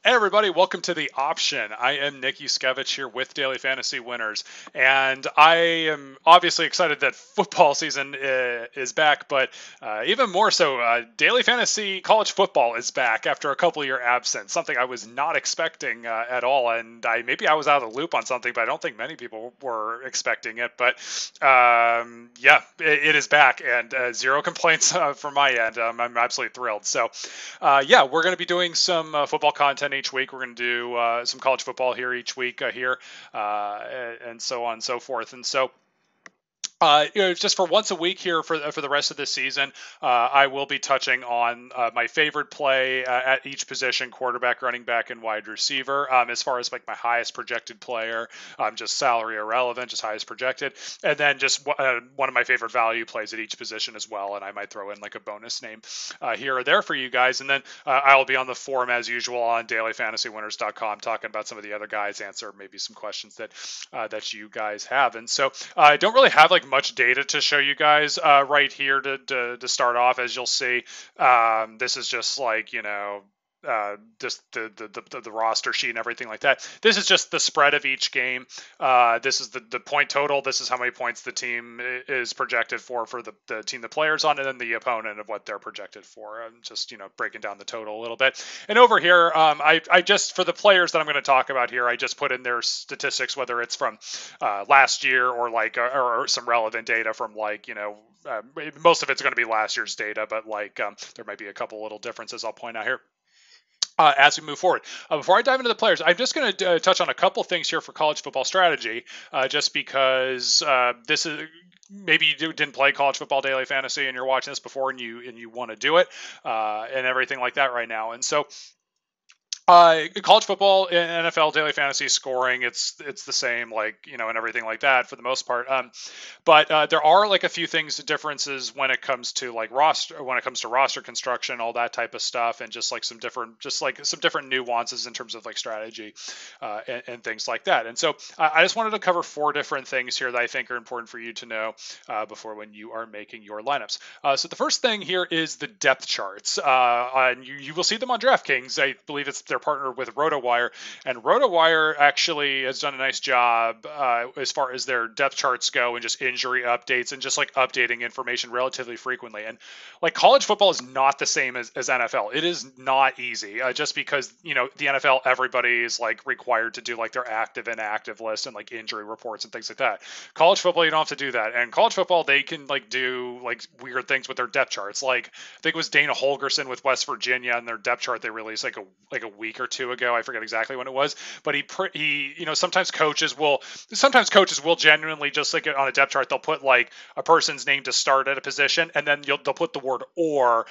Hey everybody, welcome to The Option. I am Nick Yuskevich here with Daily Fantasy Winners, and I am obviously excited that football season is back, but even more so, Daily Fantasy College Football is back after a couple year absence, something I was not expecting at all, and maybe I was out of the loop on something, but I don't think many people were expecting it, but yeah, it is back, and zero complaints from my end. I'm absolutely thrilled. So yeah, we're going to be doing some football content each week. We're going to do some college football here each week and so on and so forth. And so just for once a week here for the rest of this season, I will be touching on my favorite play at each position: quarterback, running back, and wide receiver. As far as like my highest projected player, just salary irrelevant, just highest projected, and then just one of my favorite value plays at each position as well. And I might throw in like a bonus name here or there for you guys. And then I'll be on the forum as usual on DailyFantasyWinners.com talking about some of the other guys, answer maybe some questions that you guys have. And so I don't really have like much data to show you guys right here to start off. As you'll see, this is just like, just the roster sheet and everything like that. This is just the spread of each game. This is the point total. This is how many points the team is projected for the team the player's on, and then the opponent of what they're projected for. I'm just, breaking down the total a little bit. And over here, I just, for the players that I'm going to talk about here, I just put in their statistics, whether it's from last year or like or some relevant data from like, most of it's going to be last year's data, but like there might be a couple little differences I'll point out here. As we move forward. Before I dive into the players, I'm just going to touch on a couple things here for college football strategy, just because this is maybe you didn't play college football daily fantasy and you're watching this before and you want to do it and everything like that right now. And so college football and NFL daily fantasy scoring, it's the same, like, and everything like that for the most part. But there are like a few differences when it comes to like roster construction, all that type of stuff, and just like some different nuances in terms of like strategy and things like that. And so I just wanted to cover 4 different things here that I think are important for you to know before when you are making your lineups. So the first thing here is the depth charts, and you will see them on DraftKings. I believe they're partnered with RotoWire, and RotoWire actually has done a nice job as far as their depth charts go, and just injury updates and just like updating information relatively frequently. And like college football is not the same as NFL. It is not easy, just because the NFL, everybody is like required to do like their active and inactive list and like injury reports and things like that. College football, you don't have to do that. And college football, they can like do like weird things with their depth charts. Like I think it was Dana Holgerson with West Virginia, and their depth chart they released like a week or two ago. I forget exactly when it was, but he sometimes coaches will genuinely just like on a depth chart, they'll put like a person's name to start at a position, and then they'll put the word or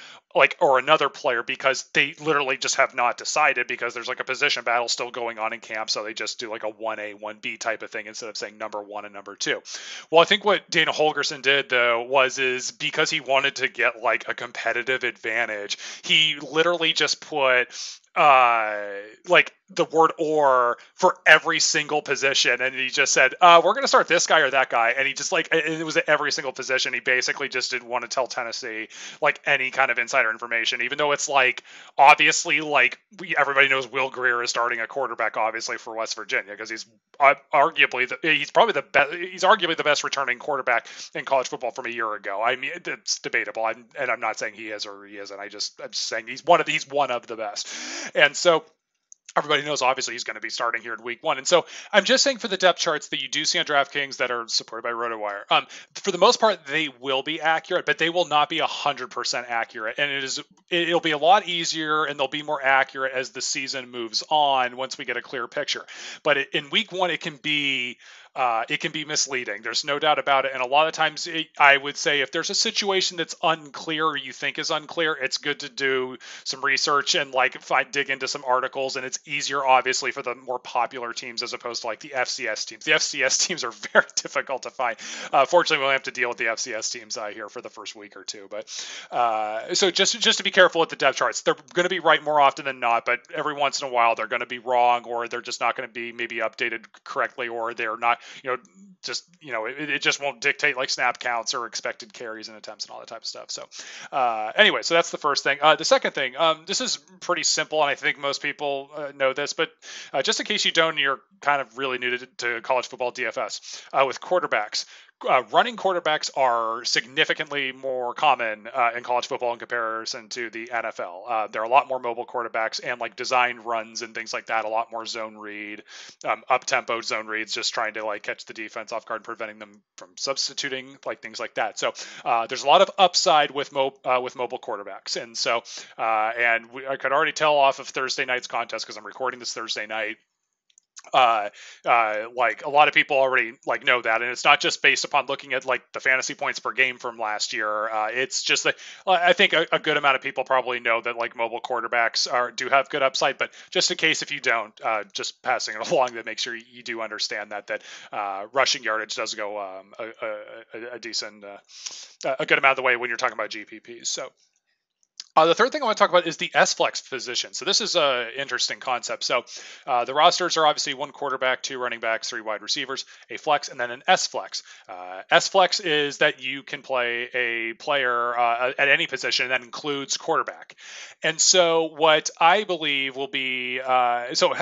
another player, because they literally just have not decided, because there's like a position battle still going on in camp. So they just do like a 1A, 1B type of thing instead of saying number 1 and number 2. Well, I think what Dana Holgerson did though is because he wanted to get like a competitive advantage, he literally just put like the word or for every single position, and he just said we're going to start this guy or that guy, and he just like it was at every single position. He basically just didn't want to tell Tennessee like any kind of insider information, even though it's like obviously like everybody knows Will Grier is starting a quarterback obviously for West Virginia, because he's arguably the best returning quarterback in college football from a year ago. I mean, it's debatable, and I'm not saying he is or he isn't. I'm just saying he's one of the best. And so everybody knows obviously he's going to be starting here in week 1. And so I'm just saying for the depth charts that you do see on DraftKings that are supported by RotoWire, for the most part, they will be accurate, but they will not be 100% accurate. And it'll be a lot easier and they'll be more accurate as the season moves on once we get a clear picture. But in week 1, it can be misleading. There's no doubt about it. And a lot of times I would say if there's a situation that's unclear or you think is unclear, it's good to do some research and like dig into some articles. And it's easier obviously for the more popular teams as opposed to like the FCS teams. The FCS teams are very difficult to find. Fortunately, we'll have to deal with the FCS teams here for the first week or two. But so just to be careful with the depth charts. They're going to be right more often than not, but every once in a while they're going to be wrong, or they're just not going to be maybe updated correctly, or they're not just it just won't dictate like snap counts or expected carries and attempts and all that type of stuff. So anyway, so that's the first thing. The second thing, this is pretty simple, and I think most people know this, but just in case you don't, you're kind of really new to college football DFS. With quarterbacks, running quarterbacks are significantly more common in college football in comparison to the NFL. There are a lot more mobile quarterbacks and like designed runs and things like that. A lot more zone read, up tempo zone reads, just trying to like catch the defense off guard, preventing them from substituting, like things like that. So there's a lot of upside with mobile quarterbacks, and so I could already tell off of Thursday night's contest because I'm recording this Thursday night. Like a lot of people already like know that, and it's not just based upon looking at like the fantasy points per game from last year. It's just that I think a good amount of people probably know that like mobile quarterbacks do have good upside, but just in case if you don't, just passing it along to make sure you do understand that rushing yardage does go a decent, a good amount of the way when you're talking about GPPs. So. The third thing I want to talk about is the S-Flex position. So this is an interesting concept. So the rosters are obviously 1 quarterback, 2 running backs, 3 wide receivers, a flex, and then an S-Flex. S-Flex is that you can play a player at any position, and that includes quarterback. And so what I believe will be, so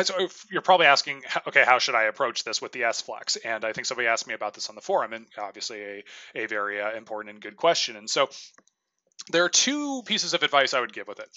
you're probably asking, okay, how should I approach this with the S-Flex? And I think somebody asked me about this on the forum, and obviously a very important and good question. And so there are 2 pieces of advice I would give with it.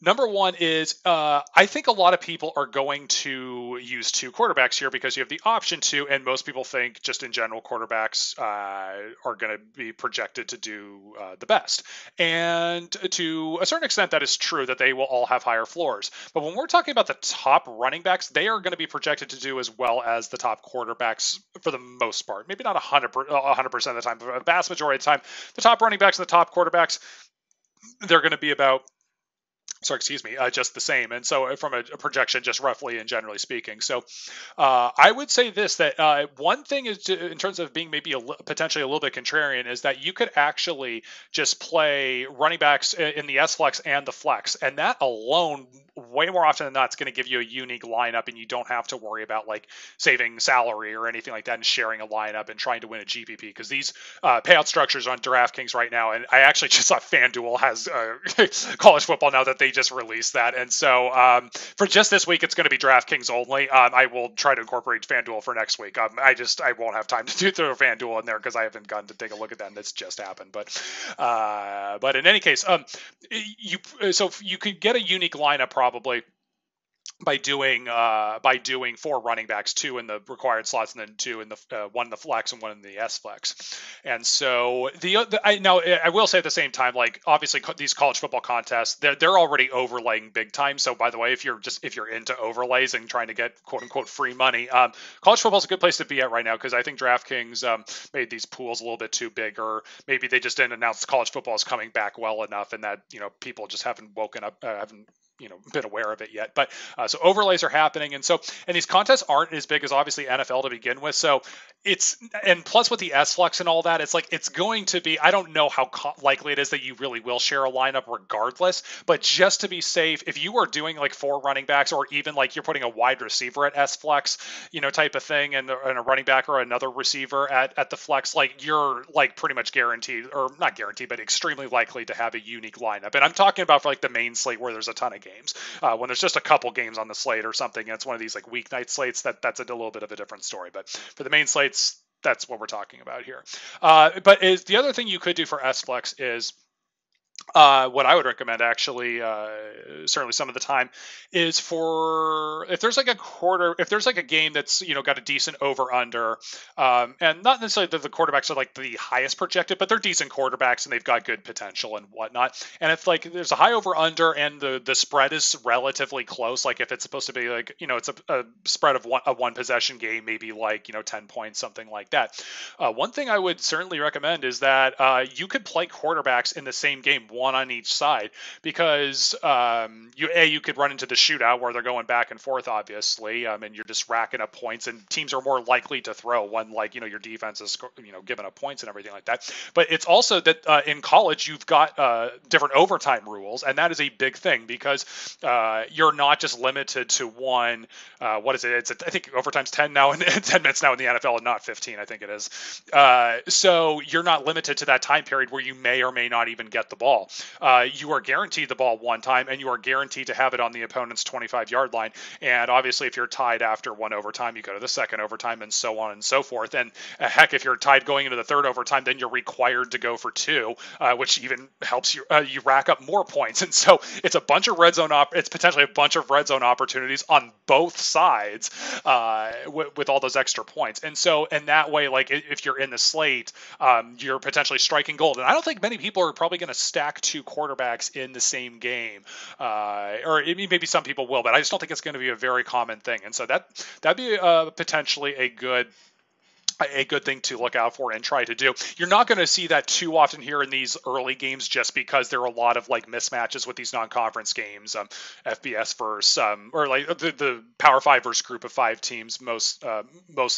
Number one is I think a lot of people are going to use 2 quarterbacks here because you have the option to, and most people think just in general quarterbacks are going to be projected to do the best. And to a certain extent, that is true that they will all have higher floors. But when we're talking about the top running backs, they are going to be projected to do as well as the top quarterbacks for the most part. Maybe not 100% of the time, but a vast majority of the time, the top running backs and the top quarterbacks, they're going to be about just the same. And so from a projection, just roughly and generally speaking. So I would say this, that one thing is in terms of being maybe potentially a little bit contrarian is that you could actually just play running backs in the S-Flex and the flex. And that alone, way more often than not, it's going to give you a unique lineup, and you don't have to worry about like saving salary or anything like that and sharing a lineup and trying to win a GPP, because these payout structures on DraftKings right now, and I actually just saw FanDuel has college football now that they just released that. And so for just this week, it's going to be DraftKings only. I will try to incorporate FanDuel for next week. I won't have time to throw FanDuel in there because I haven't gotten to take a look at that, and it's just happened. But in any case, you could get a unique lineup probably by doing 4 running backs, 2 in the required slots, and then 2 in the 1 in the flex and 1 in the S flex. And so I will say at the same time, like obviously these college football contests, they're already overlaying big time. So by the way, if you're into overlays and trying to get quote unquote free money, college football is a good place to be at right now, because I think DraftKings made these pools a little bit too big, or maybe they just didn't announce college football is coming back well enough, and that people just haven't woken up, haven't been aware of it yet. But so overlays are happening, and these contests aren't as big as obviously NFL to begin with. So and plus with the S Flex and all that, it's going to be, I don't know how likely it is that you really will share a lineup regardless, but just to be safe, if you are doing like 4 running backs, or even like you're putting a wide receiver at S Flex, type of thing, and a running back or another receiver at the flex, like you're like pretty much guaranteed, or not guaranteed, but extremely likely to have a unique lineup. And I'm talking about for like the main slate where there's a ton of games. When there's just a couple games on the slate or something, and it's one of these like weeknight slates, that's a little bit of a different story. But for the main slates, that's what we're talking about here. But the other thing you could do for S Flex is what I would recommend, actually, certainly some of the time, is if there's like a game that's got a decent over under, and not necessarily that the quarterbacks are like the highest projected, but they're decent quarterbacks and they've got good potential and whatnot. And if like there's a high over under and the spread is relatively close, like if it's supposed to be like it's a spread of a one possession game, maybe like 10 points, something like that. One thing I would certainly recommend is that you could play quarterbacks in the same game one on each side, because you could run into the shootout where they're going back and forth, obviously, and you're just racking up points, and teams are more likely to throw when, like, your defense is giving up points and everything like that. But it's also that in college you've got different overtime rules, and that is a big thing, because you're not just limited to one. What is it? I think overtime's 10 now, and 10 minutes now in the NFL, and not 15. I think it is. So you're not limited to that time period where you may or may not even get the ball. You are guaranteed the ball one time, and you are guaranteed to have it on the opponent's 25-yard line. And obviously, if you're tied after one overtime, you go to the second overtime, and so on and so forth. And heck, if you're tied going into the third overtime, then you're required to go for two, which even helps you. You rack up more points, and so it's a bunch of red zone. It's potentially a bunch of red zone opportunities on both sides with all those extra points. And so, in that way, like, if you're in the slate, you're potentially striking gold. And I don't think many people are probably going to stack two quarterbacks in the same game, or maybe some people will, but I just don't think it's going to be a very common thing. And so that'd be potentially a good thing to look out for and try to do. You're not going to see that too often here in these early games, just because there are a lot of like mismatches with these non-conference games, FBS versus or like the Power 5 versus Group of 5 teams most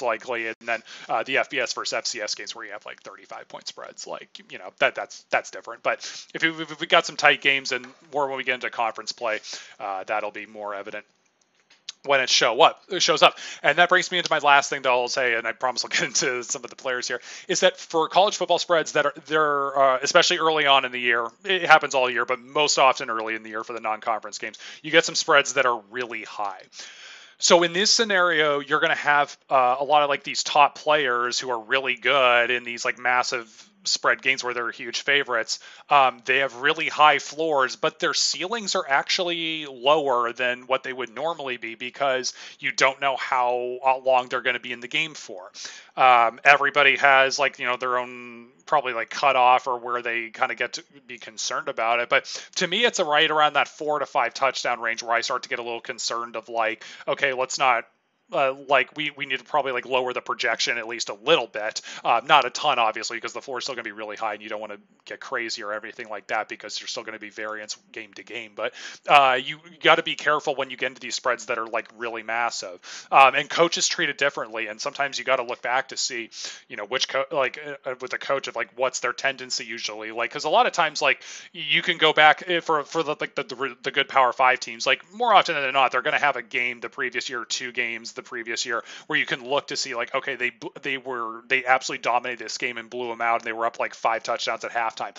likely, and then the FBS versus FCS games where you have like 35 point spreads. Like, that's different. But if we got some tight games, and more when we get into conference play, that'll be more evident when it shows up. And that brings me into my last thing that I'll say, and I promise I'll get into some of the players here, is that for college football spreads that are especially early on in the year, it happens all year, but most often early in the year for the non-conference games, you get some spreads that are really high. So in this scenario, you're going to have a lot of like these top players who are really good in these like massive spread games where they're huge favorites. They have really high floors, but their ceilings are actually lower than what they would normally be, because you don't know how long they're going to be in the game for. Everybody has like, their own probably like cutoff or where they kind of get to be concerned about it. But to me, it's right around that 4 to 5 touchdown range where I start to get a little concerned of like, okay, let's not, we need to probably like lower the projection at least a little bit, not a ton obviously, because the floor is still going to be really high and you don't want to get crazy or everything like that, because there's still going to be variance game to game. But you got to be careful when you get into these spreads that are like really massive, and coaches treat it differently, and sometimes you got to look back to see which with a coach of like what's their tendency usually, like, because a lot of times like you can go back for the good Power 5 teams, like more often than not they're going to have a game the previous year, 2 games the previous year, where you can look to see like, okay, they absolutely dominated this game and blew them out, and they were up like 5 touchdowns at halftime.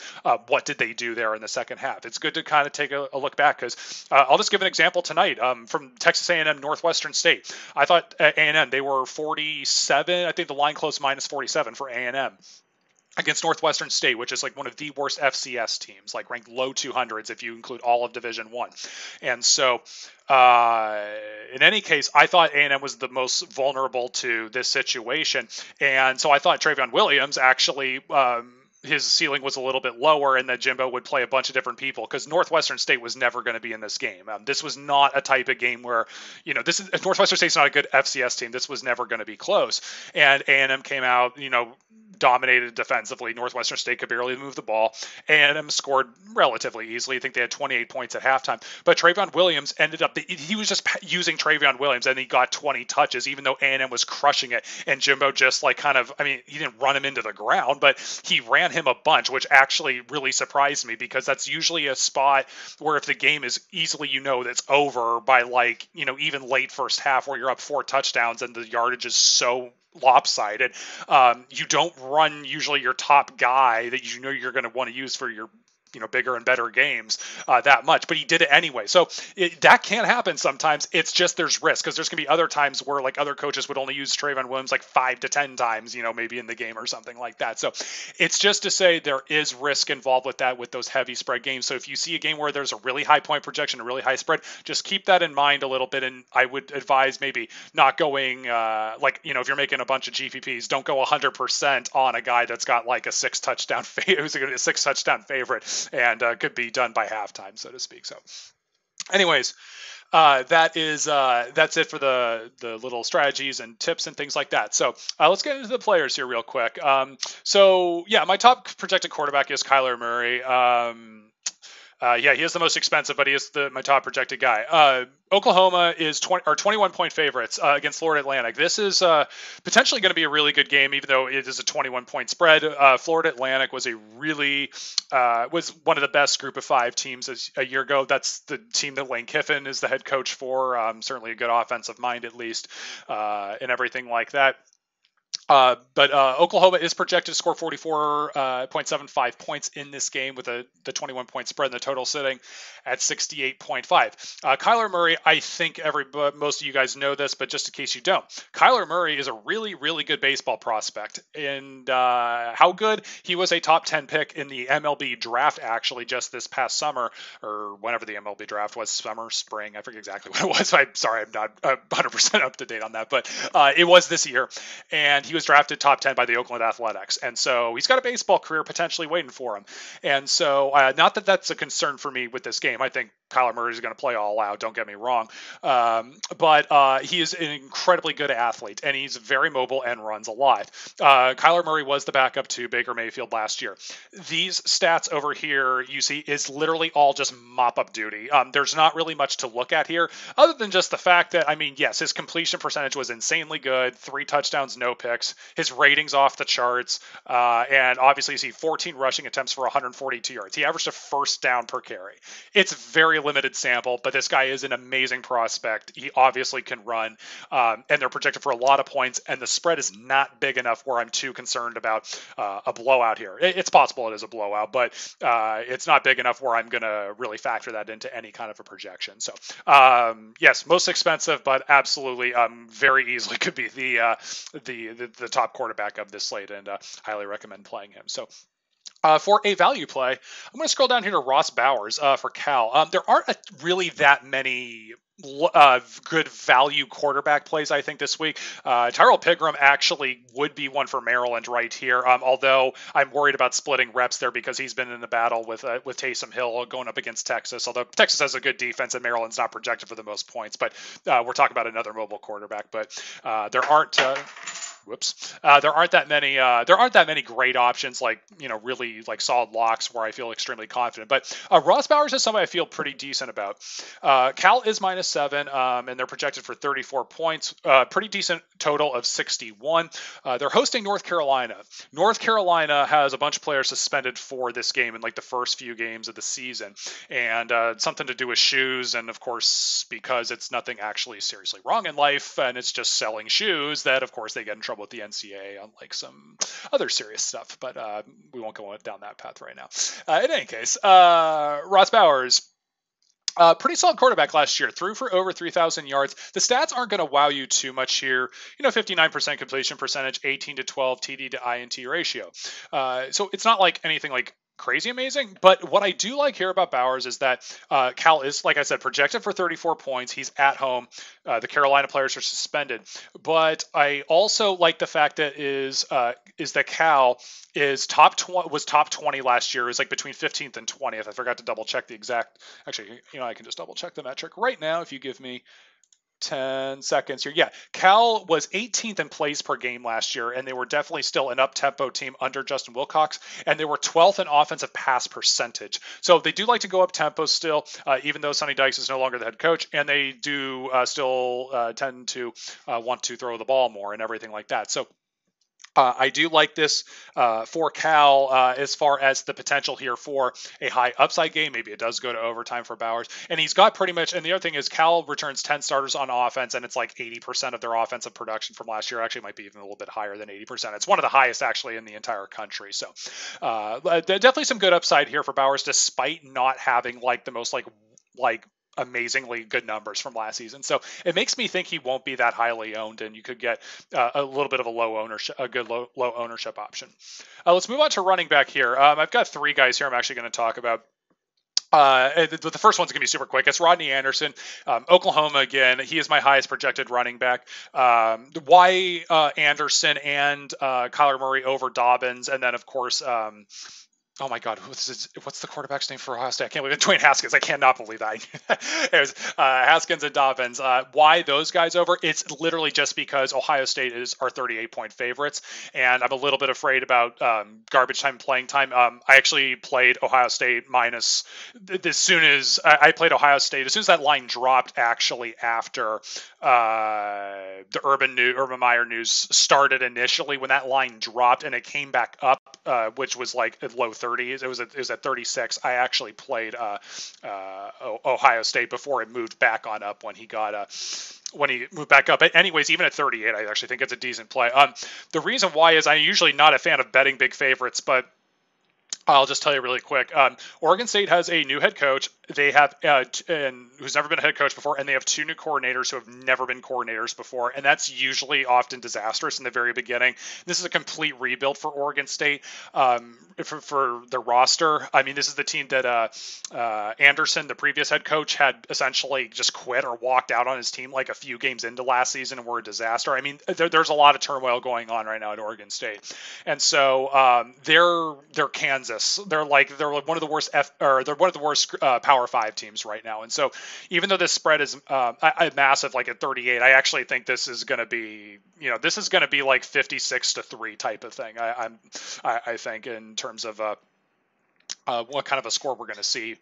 What did they do there in the second half? It's good to kind of take a look back, because I'll just give an example tonight from Texas A&M Northwestern State. I thought A&M, they were 47. I think the line closed minus 47 for A&M against Northwestern State, which is like one of the worst FCS teams, like ranked low 200s if you include all of Division I. And so in any case, I thought A&M was the most vulnerable to this situation. And so I thought Travion Williams actually his ceiling was a little bit lower, and that Jimbo would play a bunch of different people, because Northwestern State was never going to be in this game. This was not a type of game where, Northwestern State's not a good FCS team. This was never going to be close. And A&M came out, dominated defensively. Northwestern State could barely move the ball. A&M scored relatively easily. I think they had 28 points at halftime. But Travion Williams ended up, he was just using Travion Williams, and he got 20 touches, even though A&M was crushing it. And Jimbo just like he didn't run him into the ground, but he ran him a bunch, which actually really surprised me, because that's usually a spot where if the game is easily, that's over by like, even late first half, where you're up 4 touchdowns and the yardage is so lopsided, you don't run usually your top guy that you're going to want to use for your bigger and better games that much, but he did it anyway. So that can happen sometimes. It's just there's risk, because there's going to be other times where like other coaches would only use Travion Williams like 5 to 10 times, maybe in the game or something like that. So it's just to say there is risk involved with that, with those heavy spread games. So if you see a game where there's a really high point projection, a really high spread, just keep that in mind a little bit. And I would advise maybe not going if you're making a bunch of GPPs, don't go 100% on a guy that's got like a 6 touchdown who's going to be a 6 touchdown favorite, and could be done by halftime, so to speak. So anyways, That's it for the little strategies and tips and things like that. So let's get into the players here real quick. So yeah, my top projected quarterback is Cuyler Murray. Yeah, he is the most expensive, but he is my top projected guy. Oklahoma is 21-point favorites against Florida Atlantic. This is potentially going to be a really good game, even though it is a 21-point spread. Florida Atlantic was was one of the best Group of 5 teams a year ago. That's the team that Lane Kiffin is the head coach for. Certainly a good offensive mind, at least, and everything like that. But Oklahoma is projected to score 44.75 points in this game with the 21-point spread and the total sitting at 68.5. Cuyler Murray, I think most of you guys know this, but just in case you don't, Cuyler Murray is a really, really good baseball prospect. And how good? He was a top 10 pick in the MLB draft, actually, just this past summer, or whenever the MLB draft was, summer, spring, I forget exactly what it was. I'm sorry, I'm not 100% up to date on that, but it was this year. And he was drafted top 10 by the Oakland Athletics. And so he's got a baseball career potentially waiting for him. And so not that that's a concern for me with this game. I think Cuyler Murray is going to play all out. Don't get me wrong. But he is an incredibly good athlete, and he's very mobile and runs a lot. Cuyler Murray was the backup to Baker Mayfield last year. These stats over here you see is literally all just mop-up duty. There's not really much to look at here other than just the fact that, I mean, yes, his completion percentage was insanely good. 3 touchdowns, no picks. His ratings off the charts. And obviously you see 14 rushing attempts for 142 yards. He averaged a first down per carry. It's a very limited sample, but this guy is an amazing prospect. He obviously can run, and they're projected for a lot of points, and the spread is not big enough where I'm too concerned about a blowout here. It's possible it is a blowout, but it's not big enough where I'm going to really factor that into any kind of a projection. So yes, most expensive, but absolutely very easily could be the top quarterback of this slate, and highly recommend playing him. So for a value play, I'm going to scroll down here to Ross Bowers for Cal. There aren't really that many good value quarterback plays, I think, this week. Tyrell Pigrome actually would be one for Maryland right here, although I'm worried about splitting reps there because he's been in the battle with Taysom Hill going up against Texas, although Texas has a good defense and Maryland's not projected for the most points. But we're talking about another mobile quarterback, but there aren't... there aren't that many great options, like, really like solid locks where I feel extremely confident. But Ross Bowers is somebody I feel pretty decent about. Cal is -7, and they're projected for 34 points. Pretty decent total of 61. They're hosting North Carolina. North Carolina has a bunch of players suspended for this game in like the first few games of the season, and something to do with shoes, and of course because it's nothing actually seriously wrong in life, and it's just selling shoes, that of course they get in trouble with the NCAA, unlike some other serious stuff, but we won't go down that path right now. In any case, Ross Bowers, pretty solid quarterback last year, threw for over 3,000 yards. The stats aren't going to wow you too much here. 59% completion percentage, 18 to 12 TD to INT ratio. So it's not like anything like crazy amazing, but what I do like here about Bowers is that Cal is, like I said, projected for 34 points. He's at home. The Carolina players are suspended, but I also like the fact that is that Cal is was top 20 last year. It was like between 15th and 20th. I forgot to double check the exact. Actually, I can just double check the metric right now if you give me 10 seconds here. Yeah, Cal was 18th in plays per game last year, and they were definitely still an up-tempo team under Justin Wilcox, and they were 12th in offensive pass percentage. So they do like to go up-tempo still, even though Sonny Dykes is no longer the head coach, and they do still tend to want to throw the ball more and everything like that. So I do like this for Cal as far as the potential here for a high upside game. Maybe it does go to overtime for Bowers. And he's got pretty much, and the other thing is Cal returns 10 starters on offense, and it's like 80% of their offensive production from last year. Actually might be even a little bit higher than 80%. It's one of the highest actually in the entire country. So definitely some good upside here for Bowers, despite not having like the most like amazingly good numbers from last season. So it makes me think he won't be that highly owned, and you could get a little bit of a good low ownership option. Let's move on to running back here. I've got 3 guys here I'm actually going to talk about. The first one's going to be super quick. It's Rodney Anderson, Oklahoma again. He is my highest projected running back. Why Anderson and Cuyler Murray over Dobbins, and then of course Oh my God, what's the quarterback's name for Ohio State? I can't believe it. Dwayne Haskins. I cannot believe that. It was Haskins and Dobbins. Why those guys over? It's literally just because Ohio State are 38-point favorites, and I'm a little bit afraid about garbage time playing time. I actually played Ohio State minus as soon as I played Ohio State. As soon as that line dropped, actually after the Urban Meyer news started initially, when that line dropped and it came back up, which was like low 30s. It was at 36. I actually played Ohio State before it moved back on up when he moved back up. But anyways, even at 38, I actually think it's a decent play. The reason why is I'm usually not a fan of betting big favorites, but I'll just tell you really quick. Oregon State has a new head coach. They have and who's never been a head coach before, and they have two new coordinators who have never been coordinators before, and that's usually often disastrous in the very beginning. This is a complete rebuild for Oregon State for their roster. I mean, this is the team that Anderson, the previous head coach, had essentially just quit or walked out on his team like a few games into last season and were a disaster. I mean, there's a lot of turmoil going on right now at Oregon State, and so they're Kansas. They're one of the worst they're one of the worst Power 5 teams right now. And so even though this spread is massive, like at 38, I actually think this is going to be like 56-3 type of thing. I think in terms of what kind of a score we're going to see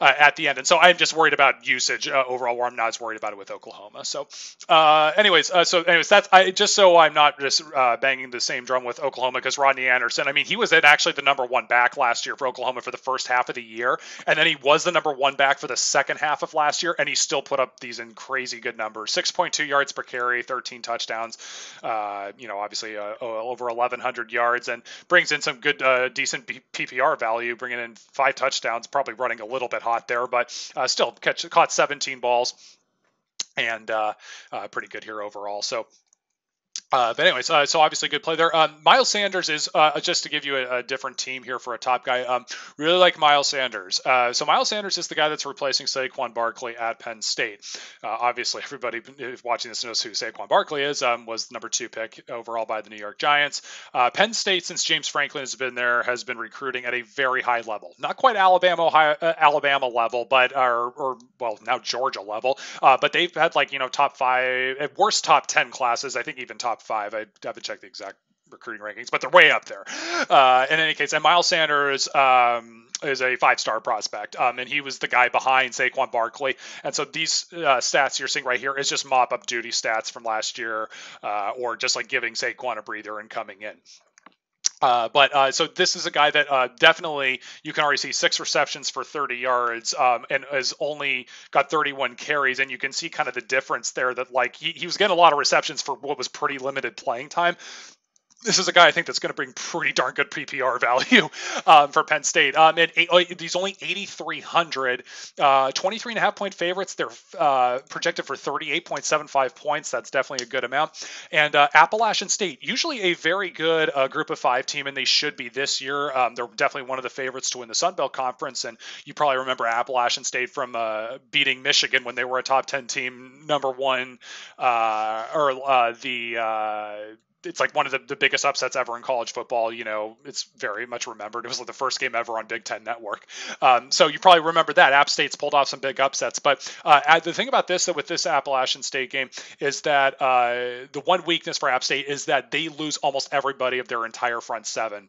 at the end. And so I'm just worried about usage overall, where I'm not as worried about it with Oklahoma. So anyways, that's just so I'm not just banging the same drum with Oklahoma, because Rodney Anderson, I mean, he was actually the number one back last year for Oklahoma for the first half of the year. And then he was the number one back for the second half of last year. And he still put up these crazy good numbers, 6.2 yards per carry, 13 touchdowns, obviously over 1,100 yards, and brings in some good, decent PPR value, bringing in 5 touchdowns, probably running a little bit hot there, but still caught 17 balls, and pretty good here overall. So but anyways, so obviously good play there. Miles Sanders is, just to give you a different team here for a top guy, really like Miles Sanders. So Miles Sanders is the guy that's replacing Saquon Barkley at Penn State. Obviously, everybody who's watching this knows who Saquon Barkley is, was the number 2 pick overall by the New York Giants. Penn State, since James Franklin has been there, has been recruiting at a very high level. Not quite Alabama level, but now Georgia level. But they've had top 5, at worst top 10 classes. I think even top 5. I have to check the exact recruiting rankings, but they're way up there. In any case, and Miles Sanders is a 5-star prospect, and he was the guy behind Saquon Barkley. And so these stats you're seeing right here is just mop-up duty stats from last year, or just like giving Saquon a breather and coming in. So this is a guy that definitely you can already see 6 receptions for 30 yards, and has only got 31 carries, and you can see kind of the difference there, that like he was getting a lot of receptions for what was pretty limited playing time. This is a guy I think that's going to bring pretty darn good PPR value for Penn State. He's only 8,300, 23.5 point favorites. They're projected for 38.75 points. That's definitely a good amount. And Appalachian State, usually a very good group of 5 team, and they should be this year. They're definitely one of the favorites to win the Sun Belt Conference. And you probably remember Appalachian State from beating Michigan when they were a top 10 team, number 1, it's like one of the biggest upsets ever in college football. It's very much remembered. It was like the first game ever on Big Ten Network. So you probably remember that. App State's pulled off some big upsets. But the thing about this, with this Appalachian State game, is that the one weakness for App State is that they lose almost everybody of their entire front 7.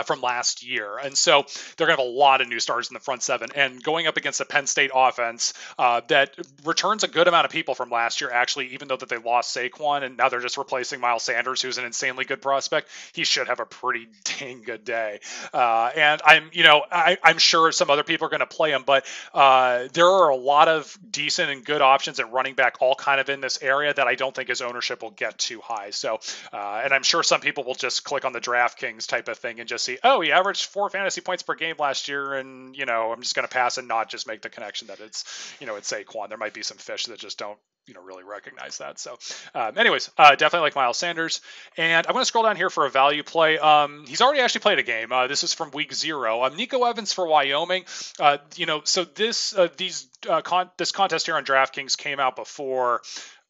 From last year. And so they're going to have a lot of new stars in the front 7, and going up against a Penn State offense that returns a good amount of people from last year, actually, even though that they lost Saquon and now they're just replacing Miles Sanders, who's an insanely good prospect. He should have a pretty dang good day. And I'm sure some other people are going to play him, but there are a lot of decent and good options at running back all kind of in this area that I don't think his ownership will get too high. So, and I'm sure some people will just click on the DraftKings type of thing and just see, oh, he averaged 4 fantasy points per game last year, and I'm just going to pass and not just make the connection that it's it's Saquon. There might be some fish that just don't really recognize that. So anyways, definitely like Miles Sanders. And I'm going to scroll down here for a value play. He's already actually played a game. This is from week 0. Nico Evans for Wyoming. So this contest here on DraftKings came out before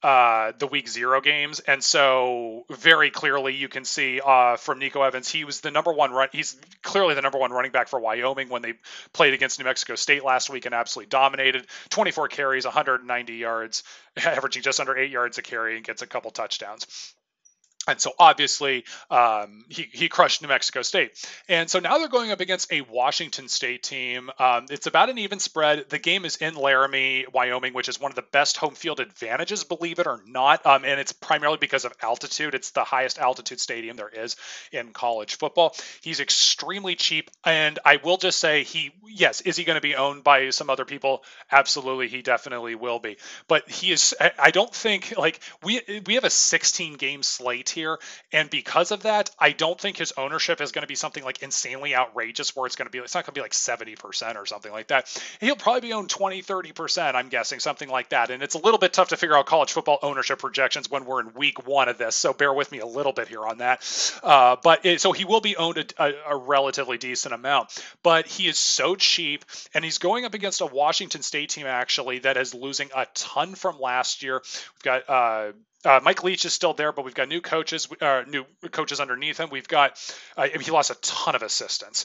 the week 0 games, and so very clearly you can see from Nico Evans, he was the number one he's clearly the number one running back for Wyoming when they played against New Mexico State last week and absolutely dominated. 24 carries, 190 yards, averaging just under 8 yards a carry, and gets a couple touchdowns. And so obviously he crushed New Mexico State. And so now they're going up against a Washington State team. It's about an even spread. The game is in Laramie, Wyoming, which is one of the best home field advantages, believe it or not. And it's primarily because of altitude. It's the highest altitude stadium there is in college football. He's extremely cheap. And I will just say is he going to be owned by some other people? Absolutely. He definitely will be. But he is, I don't think, like, we have a 16 game slate here, and because of that, I don't think his ownership is going to be something like insanely outrageous where it's not going to be like 70% or something like that. He'll probably be owned 20-30%, I'm guessing, something like that. And it's a little bit tough to figure out college football ownership projections when we're in week 1 of this, so bear with me a little bit here on that. So he will be owned a relatively decent amount, but he is so cheap, and he's going up against a Washington State team actually that is losing a ton from last year. We've got Mike Leach is still there, but we've got new coaches underneath him. We've got he lost a ton of assistants.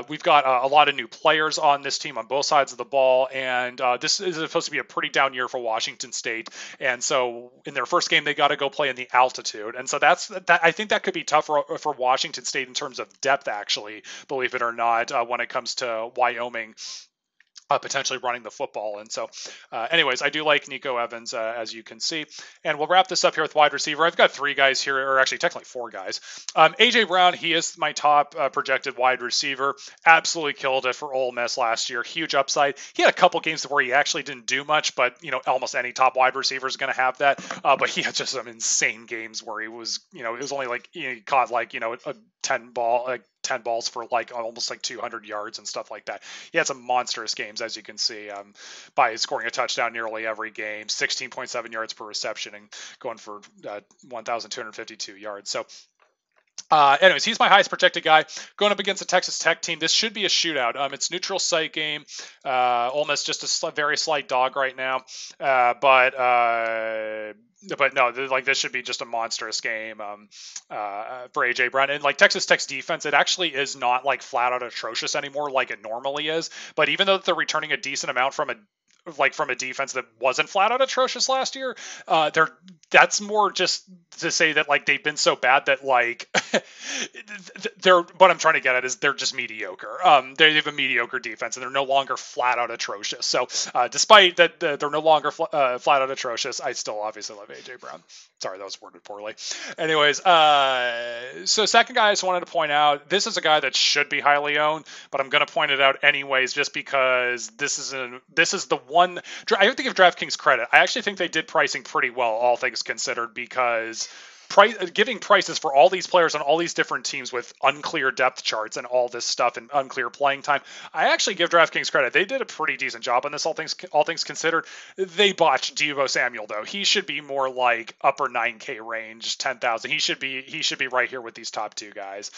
We've got a lot of new players on this team on both sides of the ball, and this is supposed to be a pretty down year for Washington State. And so in their first game, they got to go play in the altitude, and so I think that could be tough for Washington State in terms of depth, actually, believe it or not, when it comes to Wyoming potentially running the football. And so anyways, I do like Nico Evans, as you can see. And we'll wrap this up here with wide receiver. I've got 3 guys here, or actually technically 4 guys. A.J. Brown, he is my top projected wide receiver. Absolutely killed it for Ole Miss last year. Huge upside. He had a couple games where he actually didn't do much, but almost any top wide receiver is going to have that. But he had just some insane games where he was, it was only like he caught like a 10 balls for like almost like 200 yards and stuff like that. He had some monstrous games, as you can see, by scoring a touchdown nearly every game, 16.7 yards per reception, and going for 1,252 yards. So anyways, he's my highest projected guy going up against a Texas Tech team. This should be a shootout. It's neutral site game. Ole Miss just a very slight dog right now, but no, like this should be just a monstrous game for A.J. Brown. And like Texas Tech's defense, it actually is not like flat out atrocious anymore like it normally is. But even though they're returning a decent amount from a defense that wasn't flat out atrocious last year, that's more just to say that like they've been so bad that like what I'm trying to get at is they're just mediocre. They have a mediocre defense and they're no longer flat out atrocious. So despite that they're no longer flat out atrocious, I still obviously love A.J. Brown. Sorry, that was worded poorly. Anyways, so second guy I just wanted to point out, this is a guy that should be highly owned, but I'm going to point it out anyways just because this is the one. I have to give DraftKings credit. I actually think they did pricing pretty well, all things considered, because giving prices for all these players on all these different teams with unclear depth charts and all this stuff and unclear playing time, I actually give DraftKings credit. They did a pretty decent job on this, all things considered. They botched Deebo Samuel though. He should be more like upper 9K range, 10,000. He should be right here with these top 2 guys.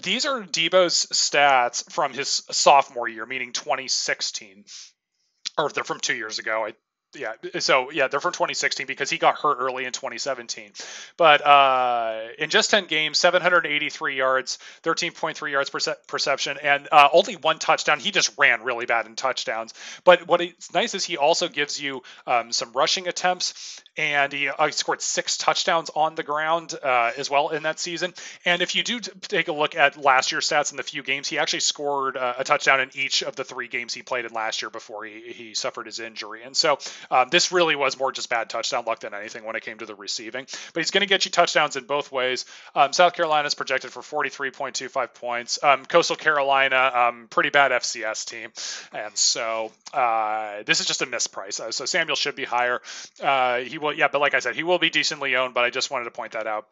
These are Deebo's stats from his sophomore year, meaning 2016. Or they're from 2 years ago. They're from 2016 because he got hurt early in 2017. But in just 10 games, 783 yards, 13.3 yards per reception, and only 1 touchdown. He just ran really bad in touchdowns. But what is nice is he also gives you some rushing attempts, and he scored 6 touchdowns on the ground as well in that season. And if you do take a look at last year's stats in the few games, he actually scored a touchdown in each of the 3 games he played in last year before he suffered his injury. And so this really was more just bad touchdown luck than anything when it came to the receiving. But he's going to get you touchdowns in both ways. South Carolina is projected for 43.25 points. Coastal Carolina, pretty bad FCS team. And so this is just a misprice. So Samuel should be higher. But like I said, he will be decently owned, but I just wanted to point that out.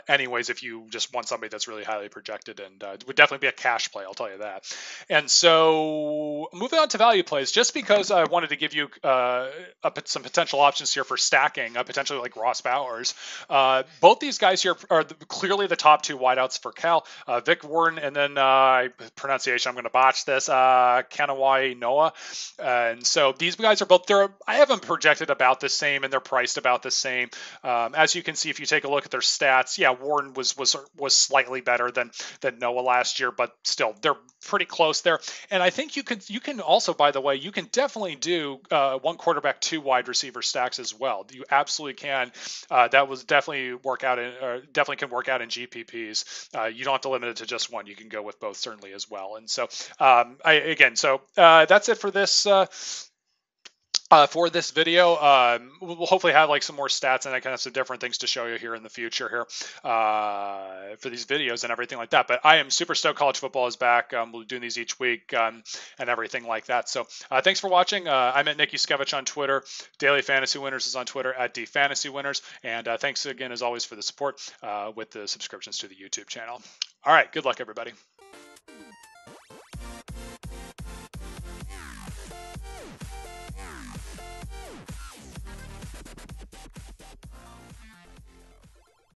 anyways, if you just want somebody that's really highly projected, and it would definitely be a cash play, I'll tell you that. And so moving on to value plays, just because I wanted to give you some potential options here for stacking, potentially like Ross Bowers. Both these guys here are clearly the top two wideouts for Cal. Vic Warren, and then pronunciation, I'm going to botch this, Kanawai Noah. And so these guys are both, I have them projected about the same, and they're priced about the same. As you can see, if you take a look at their stats, yeah, Warren was slightly better than Noah last year, but still they're pretty close there. And I think you can also, by the way, you can definitely do one quarterback, two wide receiver stacks as well. You absolutely can. That was definitely definitely can work out in GPPs. You don't have to limit it to just one. You can go with both certainly as well. And so that's it for this. For this video, we'll hopefully have like some more stats and I kind of some different things to show you here in the future here for these videos and everything like that. But I am super stoked college football is back. We'll be doing these each week and everything like that. So thanks for watching. I'm at Nico Evans on Twitter. Daily Fantasy Winners is on Twitter at DFantasyWinners. And thanks again, as always, for the support with the subscriptions to the YouTube channel. All right, good luck, everybody.